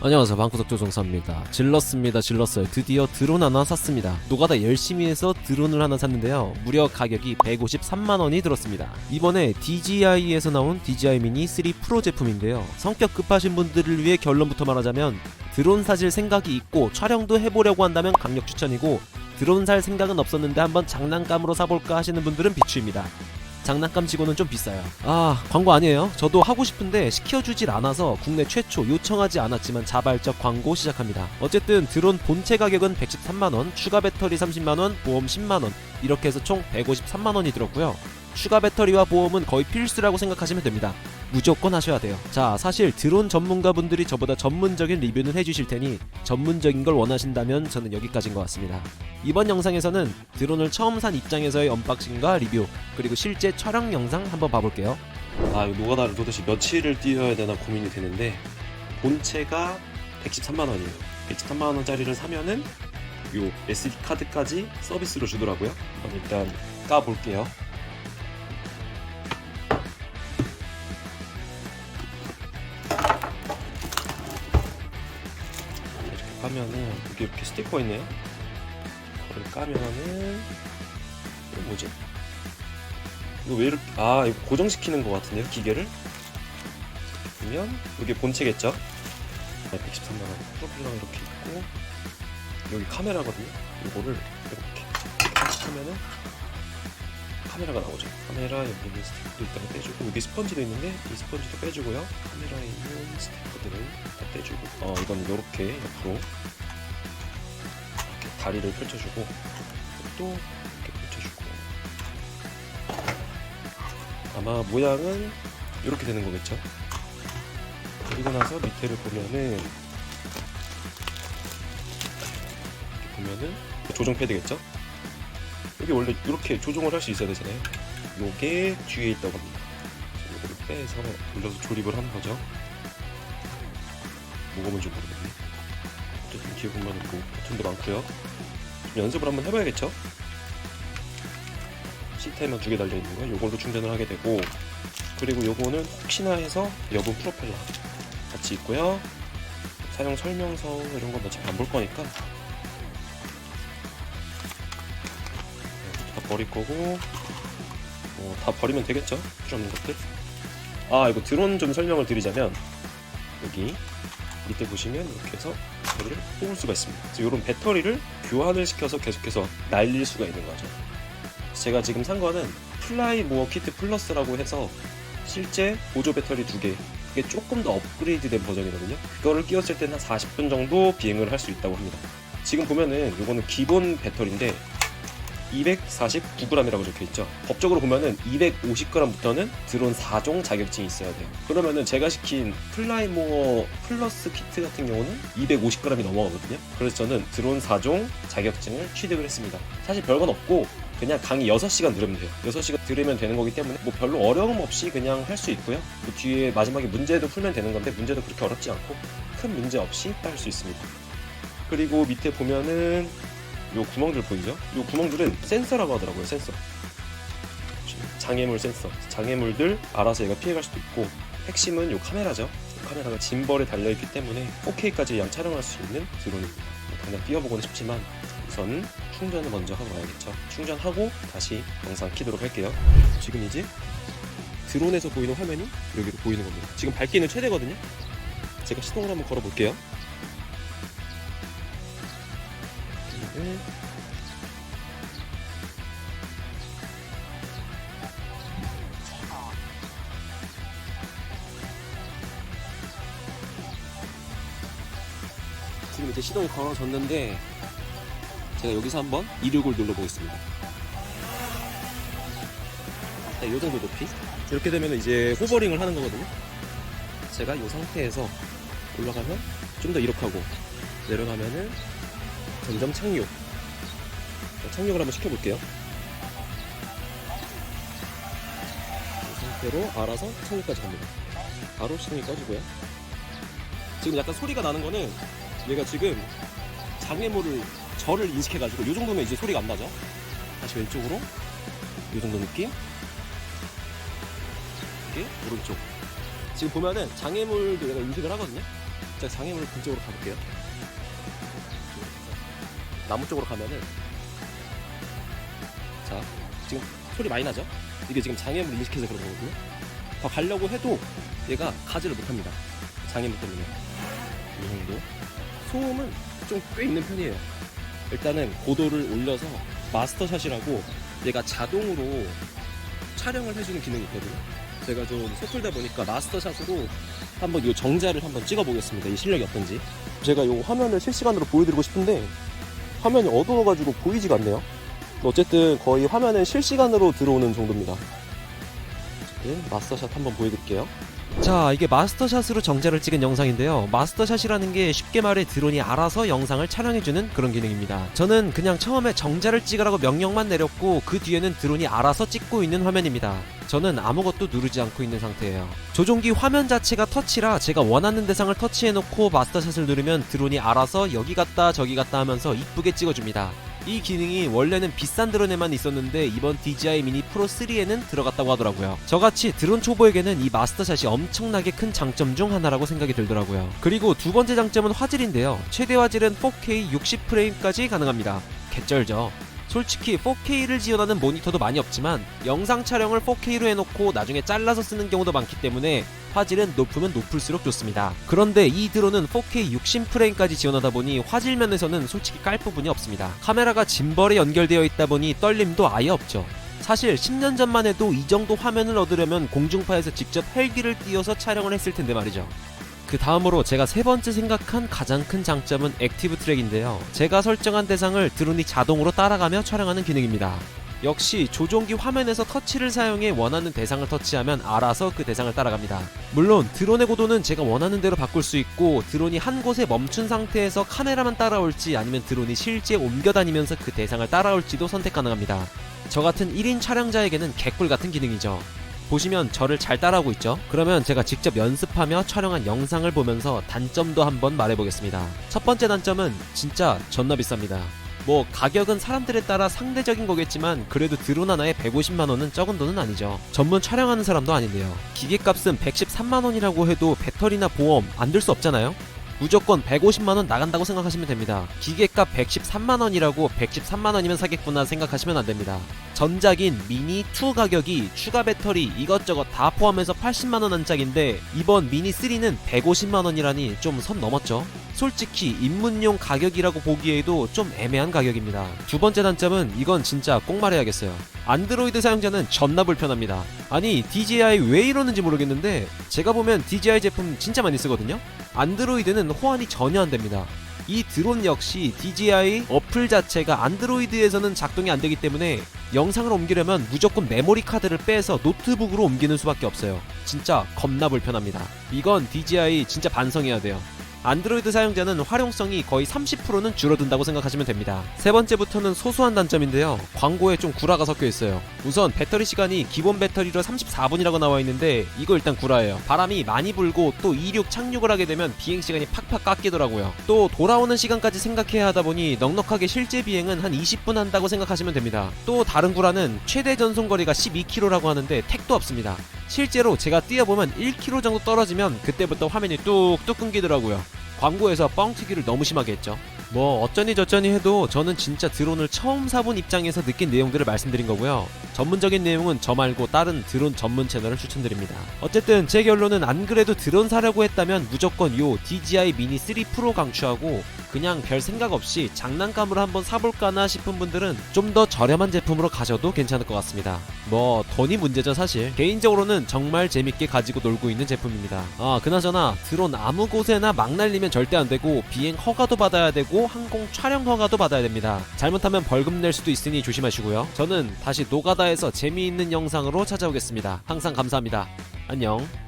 안녕하세요, 방구석 조종사입니다. 질렀어요. 드디어 드론 하나 샀습니다. 노가다 열심히 해서 드론을 하나 샀는데요, 무려 가격이 153만원이 들었습니다. 이번에 DJI에서 나온 DJI 미니 3 프로 제품인데요, 성격 급하신 분들을 위해 결론부터 말하자면 드론 사실 생각이 있고 촬영도 해보려고 한다면 강력 추천이고, 드론 살 생각은 없었는데 한번 장난감으로 사볼까 하시는 분들은 비추입니다. 장난감 치고는 좀 비싸요. 광고 아니에요. 저도 하고 싶은데 시켜주질 않아서 국내 최초, 요청하지 않았지만 자발적 광고 시작합니다. 어쨌든 드론 본체 가격은 113만원, 추가 배터리 30만원, 보험 10만원, 이렇게 해서 총 153만원이 들었고요. 추가 배터리와 보험은 거의 필수라고 생각하시면 됩니다. 무조건 하셔야 돼요. 자, 사실 드론 전문가분들이 저보다 전문적인 리뷰는 해주실 테니 전문적인 걸 원하신다면 저는 여기까지인 것 같습니다. 이번 영상에서는 드론을 처음 산 입장에서의 언박싱과 리뷰, 그리고 실제 촬영 영상 한번 봐볼게요. 이 노가다를 도대체 며칠을 뛰어야 되나 고민이 되는데, 본체가 113만원이에요 113만원짜리를 사면은 요 SD 카드까지 서비스로 주더라고요. 그럼 일단 까볼게요. 까면은 이게 이렇게 스티커 있네요. 이걸 까면은 이거 뭐지? 이거 왜 이렇게 이거 고정시키는 것 같은데요, 기계를? 보면 이게 본체겠죠? 113만원 프로필러가 이렇게 있고, 여기 카메라거든요. 이거를 이렇게 하면은 카메라가 나오죠. 카메라 여기 있는 스티커도 일단 떼주고, 여기 스펀지도 있는데 이 스펀지도 빼주고요. 카메라에 있는 스티커들을 다 떼주고, 이건 이렇게 옆으로 이렇게 다리를 펼쳐주고, 또 이렇게 펼쳐주고, 아마 모양은 이렇게 되는 거겠죠. 그리고 나서 밑에를 보면은 조정 패드겠죠. 여기 원래 이렇게 조정을 할 수 있어야 되잖아요. 요게 뒤에 있다고 합니다. 이거를 빼서 돌려서 조립을 하는 거죠. 뭐가 뭔지 모르겠네. 어쨌든 뒤에 보면 뭐 버튼도 많고요. 좀 연습을 한번 해봐야겠죠. C타임만 2개 달려있는 거, 요걸로 충전을 하게 되고, 그리고 요거는 혹시나 해서 여분 프로펠러 같이 있고요. 사용 설명서 이런 건 어차피 안 볼 거니까 다 버릴 거고, 다 버리면 되겠죠? 필요 없는 것들. 이거 드론 좀 설명을 드리자면, 여기 밑에 보시면 이렇게 해서 배터리를 뽑을 수가 있습니다. 그래서 이런 배터리를 교환을 시켜서 계속해서 날릴 수가 있는 거죠. 제가 지금 산 거는 플라이모어 키트 플러스라고 해서 실제 보조 배터리 2개, 그게 조금 더 업그레이드된 버전이거든요. 그거를 끼웠을 때는 한 40분 정도 비행을 할 수 있다고 합니다. 지금 보면은 이거는 기본 배터리인데 249g이라고 적혀있죠. 법적으로 보면은 250g부터는 드론 4종 자격증이 있어야 돼요. 그러면은 제가 시킨 플라이모어 플러스 키트 같은 경우는 250g이 넘어가거든요. 그래서 저는 드론 4종 자격증을 취득을 했습니다. 사실 별건 없고 그냥 강의 6시간 들으면 돼요. 6시간 들으면 되는 거기 때문에 뭐 별로 어려움 없이 그냥 할 수 있고요. 그 뒤에 마지막에 문제도 풀면 되는 건데, 문제도 그렇게 어렵지 않고 큰 문제 없이 할 수 있습니다. 그리고 밑에 보면은 요 구멍들 보이죠? 요 구멍들은 센서라고 하더라고요. 센서. 장애물 센서. 장애물들 알아서 얘가 피해갈 수도 있고, 핵심은 요 카메라죠. 카메라가 짐벌에 달려있기 때문에 4K까지 촬영할 수 있는 드론입니다. 당장 띄워보고는 싶지만 우선 충전을 먼저 하고 와야겠죠. 충전하고 다시 영상 키도록 할게요. 지금 이제 드론에서 보이는 화면이 여기로 보이는 겁니다. 지금 밝기는 최대거든요. 제가 시동을 한번 걸어볼게요. 지금 이제 시동이 걸어졌는데, 제가 여기서 한번 이륙을 눌러보겠습니다. 이 정도 높이. 이렇게 되면 이제 호버링을 하는 거거든요. 제가 이 상태에서 올라가면 좀 더 이륙하고, 내려가면은 점점 착륙. 착륙을 한번 시켜볼게요. 이 상태로 알아서 착륙까지 갑니다. 바로 시동이 꺼지고요. 지금 약간 소리가 나는 거는 얘가 지금 장애물을 저를 인식해가지고, 이 정도면 이제 소리가 안 나죠. 다시 왼쪽으로 이 정도 느낌. 이게 오른쪽. 지금 보면은 장애물도 얘가 인식을 하거든요. 일단 장애물 근쪽으로 가볼게요. 나무 쪽으로 가면은 자 지금 소리 많이 나죠? 이게 지금 장애물 인식해서 그런 거거든요. 더 가려고 해도 얘가 가지를 못합니다. 장애물 때문에. 이 정도. 소음은 좀 꽤 있는 편이에요. 일단은 고도를 올려서 마스터샷이라고 얘가 자동으로 촬영을 해주는 기능이 있거든요. 제가 좀 서툴다 보니까 마스터샷으로 한번 이 정자를 한번 찍어 보겠습니다. 이 실력이 어떤지. 제가 이 화면을 실시간으로 보여드리고 싶은데 화면이 어두워가지고 보이지가 않네요. 어쨌든 거의 화면은 실시간으로 들어오는 정도입니다. 네, 마스터샷 한번 보여드릴게요. 자, 이게 마스터샷으로 정자를 찍은 영상인데요. 마스터샷이라는 게 쉽게 말해 드론이 알아서 영상을 촬영해주는 그런 기능입니다. 저는 그냥 처음에 정자를 찍으라고 명령만 내렸고 그 뒤에는 드론이 알아서 찍고 있는 화면입니다. 저는 아무것도 누르지 않고 있는 상태예요. 조종기 화면 자체가 터치라 제가 원하는 대상을 터치해놓고 마스터샷을 누르면 드론이 알아서 여기 갔다 저기 갔다 하면서 이쁘게 찍어줍니다. 이 기능이 원래는 비싼 드론에만 있었는데 이번 DJI 미니 프로 3에는 들어갔다고 하더라고요. 저같이 드론 초보에게는 이 마스터샷이 엄청나게 큰 장점 중 하나라고 생각이 들더라고요. 그리고 두 번째 장점은 화질인데요. 최대 화질은 4K 60프레임까지 가능합니다. 개쩔죠. 솔직히 4K를 지원하는 모니터도 많이 없지만 영상 촬영을 4K로 해놓고 나중에 잘라서 쓰는 경우도 많기 때문에 화질은 높으면 높을수록 좋습니다. 그런데 이 드론은 4K 60프레임까지 지원하다 보니 화질 면에서는 솔직히 깔 부분이 없습니다. 카메라가 짐벌에 연결되어 있다 보니 떨림도 아예 없죠. 사실 10년 전만 해도 이 정도 화면을 얻으려면 공중파에서 직접 헬기를 띄워서 촬영을 했을 텐데 말이죠. 그 다음으로 제가 세 번째 생각한 가장 큰 장점은 액티브 트랙인데요. 제가 설정한 대상을 드론이 자동으로 따라가며 촬영하는 기능입니다. 역시 조종기 화면에서 터치를 사용해 원하는 대상을 터치하면 알아서 그 대상을 따라갑니다. 물론 드론의 고도는 제가 원하는 대로 바꿀 수 있고 드론이 한 곳에 멈춘 상태에서 카메라만 따라올지 아니면 드론이 실제 옮겨다니면서 그 대상을 따라올지도 선택 가능합니다. 저 같은 1인 촬영자에게는 개꿀 같은 기능이죠. 보시면 저를 잘 따라오고 있죠? 그러면 제가 직접 연습하며 촬영한 영상을 보면서 단점도 한번 말해보겠습니다. 첫 번째 단점은 진짜 존나 비쌉니다. 뭐 가격은 사람들에 따라 상대적인 거겠지만 그래도 드론 하나에 150만원은 적은 돈은 아니죠. 전문 촬영하는 사람도 아닌데요. 기계값은 113만원이라고 해도 배터리나 보험 안 들 수 없잖아요? 무조건 150만원 나간다고 생각하시면 됩니다. 기계값 113만원이라고 113만원이면 사겠구나 생각하시면 안됩니다. 전작인 미니2 가격이 추가 배터리 이것저것 다 포함해서 80만원 한짝인데 이번 미니3는 150만원이라니 좀 선 넘었죠. 솔직히 입문용 가격이라고 보기에도 좀 애매한 가격입니다. 두 번째 단점은 이건 진짜 꼭 말해야겠어요. 안드로이드 사용자는 존나 불편합니다. 아니 DJI 왜 이러는지 모르겠는데 제가 보면 DJI 제품 진짜 많이 쓰거든요. 안드로이드는 호환이 전혀 안됩니다. 이 드론 역시 DJI 어플 자체가 안드로이드에서는 작동이 안되기 때문에 영상을 옮기려면 무조건 메모리 카드를 빼서 노트북으로 옮기는 수밖에 없어요. 진짜 겁나 불편합니다. 이건 DJI 진짜 반성해야 돼요. 안드로이드 사용자는 활용성이 거의 30%는 줄어든다고 생각하시면 됩니다. 세 번째부터는 소소한 단점인데요. 광고에 좀 구라가 섞여 있어요. 우선 배터리 시간이 기본 배터리로 34분이라고 나와 있는데 이거 일단 구라예요. 바람이 많이 불고 또 이륙 착륙을 하게 되면 비행 시간이 팍팍 깎이더라고요. 또 돌아오는 시간까지 생각해야 하다 보니 넉넉하게 실제 비행은 한 20분 한다고 생각하시면 됩니다. 또 다른 구라는 최대 전송 거리가 12km라고 하는데 택도 없습니다. 실제로 제가 뛰어보면 1km 정도 떨어지면 그때부터 화면이 뚝뚝 끊기더라고요. 광고에서 뻥튀기를 너무 심하게 했죠. 뭐 어쩌니 저쩌니 해도 저는 진짜 드론을 처음 사본 입장에서 느낀 내용들을 말씀드린 거고요. 전문적인 내용은 저 말고 다른 드론 전문 채널을 추천드립니다. 어쨌든 제 결론은 안 그래도 드론 사려고 했다면 무조건 요 DJI 미니 3 프로 강추하고 그냥 별 생각 없이 장난감으로 한번 사볼까나 싶은 분들은 좀 더 저렴한 제품으로 가셔도 괜찮을 것 같습니다. 뭐 돈이 문제죠 사실. 개인적으로는 정말 재밌게 가지고 놀고 있는 제품입니다. 그나저나 드론 아무 곳에나 막 날리면 절대 안되고 비행 허가도 받아야 되고 항공 촬영 허가도 받아야 됩니다. 잘못하면 벌금 낼 수도 있으니 조심하시고요. 저는 다시 노가다에서 재미있는 영상으로 찾아오겠습니다. 항상 감사합니다. 안녕.